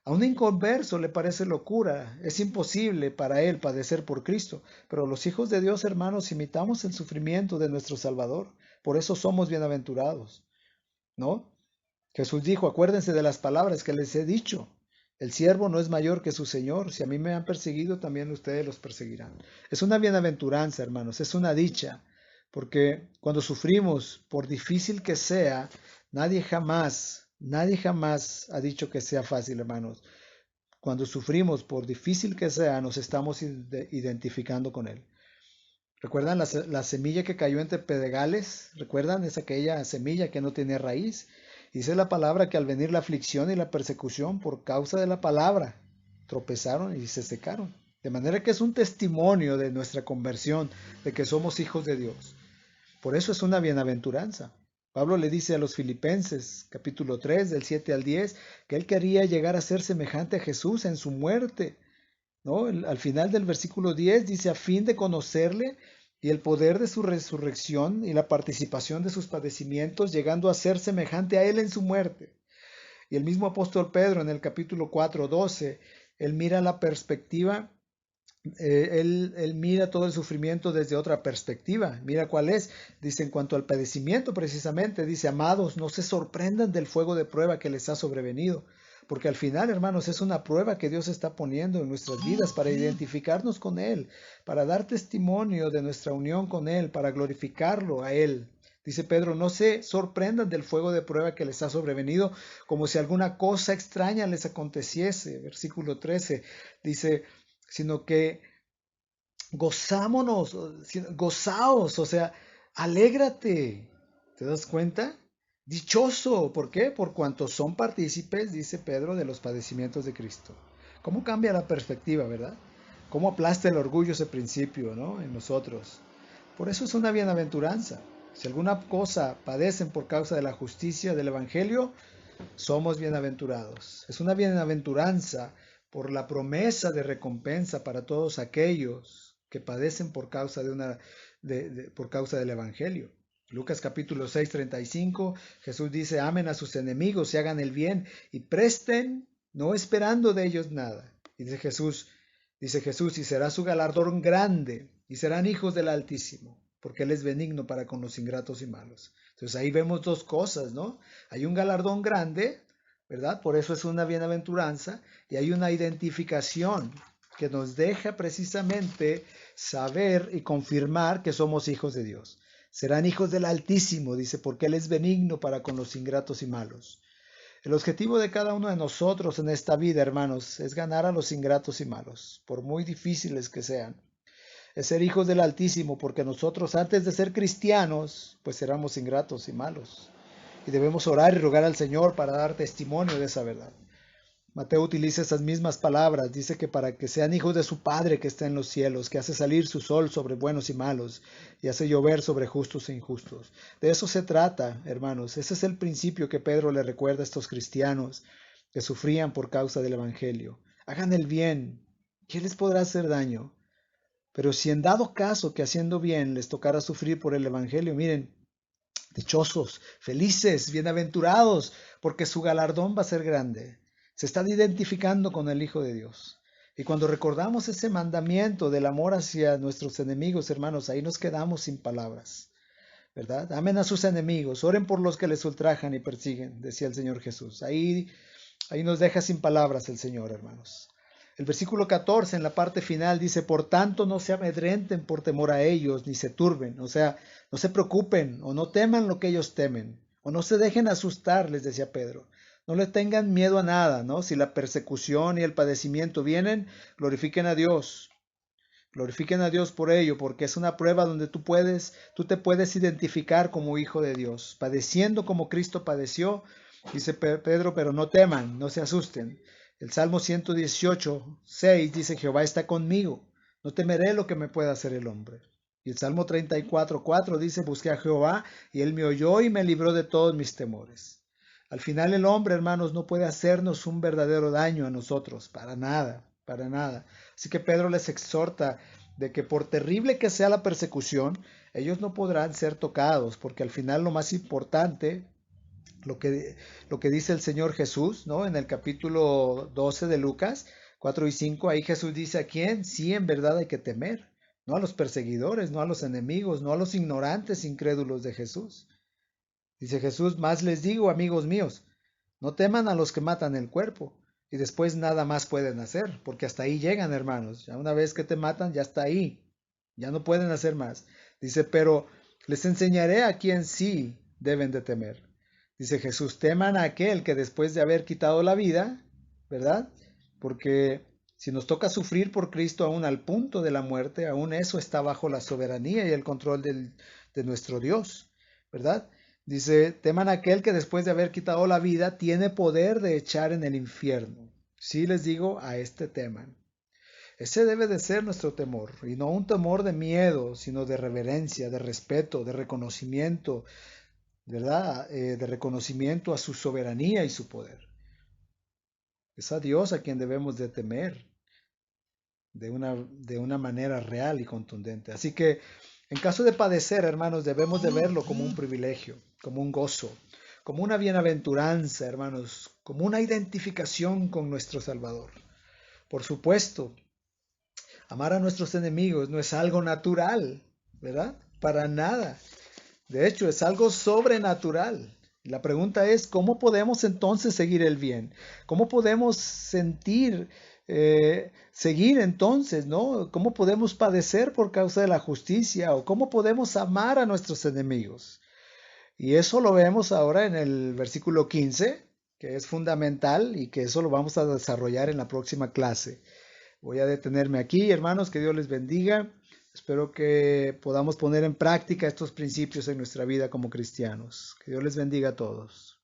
A un inconverso le parece locura, es imposible para él padecer por Cristo, pero los hijos de Dios, hermanos, imitamos el sufrimiento de nuestro Salvador, por eso somos bienaventurados, ¿no? Jesús dijo, acuérdense de las palabras que les he dicho, el siervo no es mayor que su Señor, si a mí me han perseguido, también ustedes los perseguirán. Es una bienaventuranza, hermanos, es una dicha, porque cuando sufrimos, por difícil que sea, nadie jamás ha dicho que sea fácil, hermanos. Cuando sufrimos, por difícil que sea, nos estamos identificando con Él. ¿Recuerdan la semilla que cayó entre pedregales? ¿Recuerdan? Es aquella semilla que no tiene raíz. Dice la palabra que al venir la aflicción y la persecución por causa de la palabra, tropezaron y se secaron. De manera que es un testimonio de nuestra conversión, de que somos hijos de Dios. Por eso es una bienaventuranza. Pablo le dice a los Filipenses, capítulo 3, del 7 al 10, que él quería llegar a ser semejante a Jesús en su muerte, ¿no? Al final del versículo 10 dice, a fin de conocerle y el poder de su resurrección y la participación de sus padecimientos, llegando a ser semejante a él en su muerte. Y el mismo apóstol Pedro en el capítulo 4, 12, él mira la perspectiva. Él mira todo el sufrimiento desde otra perspectiva. Mira cuál es. Dice en cuanto al padecimiento precisamente, dice, amados, no se sorprendan del fuego de prueba que les ha sobrevenido, porque al final, hermanos, es una prueba que Dios está poniendo en nuestras vidas para identificarnos con Él, para dar testimonio de nuestra unión con Él, para glorificarlo a Él. Dice Pedro, no se sorprendan del fuego de prueba que les ha sobrevenido, como si alguna cosa extraña les aconteciese. Versículo 13 dice, sino que gozámonos, gozaos, o sea, alégrate. ¿Te das cuenta? Dichoso, ¿por qué? Por cuanto son partícipes, dice Pedro, de los padecimientos de Cristo. ¿Cómo cambia la perspectiva, verdad? ¿Cómo aplasta el orgullo ese principio, ¿no? En nosotros. Por eso es una bienaventuranza. Si alguna cosa padecen por causa de la justicia del Evangelio, somos bienaventurados. Es una bienaventuranza por la promesa de recompensa para todos aquellos que padecen por causa por causa del Evangelio. Lucas capítulo 6, 35, Jesús dice, amen a sus enemigos y hagan el bien y presten, no esperando de ellos nada. Y dice Jesús, y será su galardón grande y serán hijos del Altísimo, porque Él es benigno para con los ingratos y malos. Entonces ahí vemos dos cosas, ¿no? Hay un galardón grande, ¿verdad? Por eso es una bienaventuranza, y hay una identificación que nos deja precisamente saber y confirmar que somos hijos de Dios. Serán hijos del Altísimo, dice, porque Él es benigno para con los ingratos y malos. El objetivo de cada uno de nosotros en esta vida, hermanos, es ganar a los ingratos y malos, por muy difíciles que sean. Es ser hijos del Altísimo, porque nosotros antes de ser cristianos, pues éramos ingratos y malos. Y debemos orar y rogar al Señor para dar testimonio de esa verdad. Mateo utiliza esas mismas palabras, dice que para que sean hijos de su Padre que está en los cielos, que hace salir su sol sobre buenos y malos y hace llover sobre justos e injustos. De eso se trata, hermanos. Ese es el principio que Pedro le recuerda a estos cristianos que sufrían por causa del Evangelio. Hagan el bien, ¿quién les podrá hacer daño? Pero si en dado caso que haciendo bien les tocara sufrir por el Evangelio, miren, dichosos, felices, bienaventurados, porque su galardón va a ser grande. Se están identificando con el Hijo de Dios. Y cuando recordamos ese mandamiento del amor hacia nuestros enemigos, hermanos, ahí nos quedamos sin palabras, ¿verdad? Amen a sus enemigos, oren por los que les ultrajan y persiguen, decía el Señor Jesús. Ahí nos deja sin palabras el Señor, hermanos. El versículo 14 en la parte final dice, por tanto no se amedrenten por temor a ellos, ni se turben, o sea, no se preocupen o no teman lo que ellos temen, o no se dejen asustar, les decía Pedro. No le tengan miedo a nada, ¿no? Si la persecución y el padecimiento vienen, glorifiquen a Dios. Glorifiquen a Dios por ello, porque es una prueba donde tú te puedes identificar como hijo de Dios, padeciendo como Cristo padeció, dice Pedro, pero no teman, no se asusten. El Salmo 118, 6 dice, Jehová está conmigo, no temeré lo que me pueda hacer el hombre. Y el Salmo 34, 4 dice, busqué a Jehová y él me oyó y me libró de todos mis temores. Al final el hombre, hermanos, no puede hacernos un verdadero daño a nosotros, para nada, para nada. Así que Pedro les exhorta de que por terrible que sea la persecución, ellos no podrán ser tocados, porque al final lo más importante, lo que dice el Señor Jesús, ¿no? En el capítulo 12 de Lucas 4 y 5, ahí Jesús dice a quién sí en verdad hay que temer, no a los perseguidores, no a los enemigos, no a los ignorantes incrédulos de Jesús. Dice Jesús, más les digo, amigos míos, no teman a los que matan el cuerpo y después nada más pueden hacer, porque hasta ahí llegan, hermanos. Ya una vez que te matan, ya está ahí. Ya no pueden hacer más. Dice, pero les enseñaré a quién sí deben de temer. Dice Jesús, teman a aquel que después de haber quitado la vida, ¿verdad? Porque si nos toca sufrir por Cristo aún al punto de la muerte, aún eso está bajo la soberanía y el control de nuestro Dios, ¿verdad? Dice, teman a aquel que después de haber quitado la vida tiene poder de echar en el infierno. Sí les digo, a este teman. Ese debe de ser nuestro temor, y no un temor de miedo, sino de reverencia, de respeto, de reconocimiento, ¿verdad? De reconocimiento a su soberanía y su poder. Es a Dios a quien debemos de temer de una manera real y contundente. Así que en caso de padecer, hermanos, debemos de verlo como un privilegio, como un gozo, como una bienaventuranza, hermanos, como una identificación con nuestro Salvador. Por supuesto, amar a nuestros enemigos no es algo natural, ¿verdad? Para nada. De hecho, es algo sobrenatural. La pregunta es, ¿cómo podemos entonces seguir el bien? ¿Cómo podemos seguir entonces, ¿no? ¿Cómo podemos padecer por causa de la justicia? ¿O cómo podemos amar a nuestros enemigos? Y eso lo vemos ahora en el versículo 15, que es fundamental y que eso lo vamos a desarrollar en la próxima clase. Voy a detenerme aquí, hermanos, que Dios les bendiga. Espero que podamos poner en práctica estos principios en nuestra vida como cristianos. Que Dios les bendiga a todos.